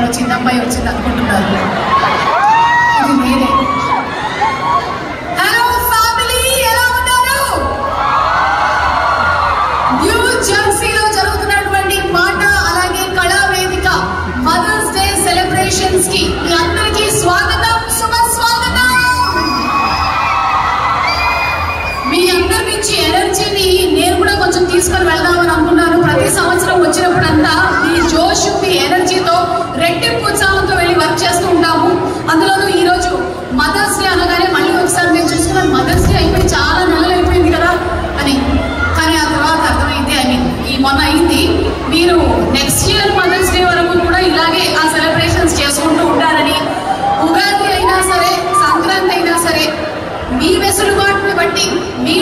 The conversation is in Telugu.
ఎవరో చిన్న అమ్మాయి వచ్చింది అనుకుంటున్నారు. ఇది నేనే. హలో ఫ్యామిలీ, ఎలా ఉన్నారు? న్యూ జెర్సీలో జరుగుతున్నటువంటి మాట అలాగే కళా వేదిక మదర్స్ డే సెలబ్రేషన్స్ కి మీ అందరికీ స్వాగతం, సుస్వాగతం. మీ అందరి నుంచి ఎనర్జీని నేను కూడా కొంచెం తీసుకొని వెళ్దామని అనుకున్నాను. ప్రతి సంవత్సరం వచ్చినప్పుడంతా మీ జోష్ మీ ఎనర్జీతో రెట్టింపు ఉత్సాహంతో వెళ్ళి వర్క్ చేస్తూ ఉంటాము. అందులోనూ ఈరోజు మదర్స్ డే అనగానే మళ్ళీ ఒకసారి నేను చూసుకున్నాను, మదర్స్ డే అయిపోయి చాలా నెలలు అయిపోయింది కదా అని. కానీ ఆ తర్వాత అర్థమైంది, ఈ మొన్న అయింది, మీరు నెక్స్ట్ ఇయర్ మదర్స్ డే వరకు కూడా ఇలాగే ఆ సెలబ్రేషన్స్ చేసుకుంటూ ఉంటారని. ఉగాది అయినా సరే, సంక్రాంతి అయినా సరే, మీ వెసులుబాటుని బట్టి మీ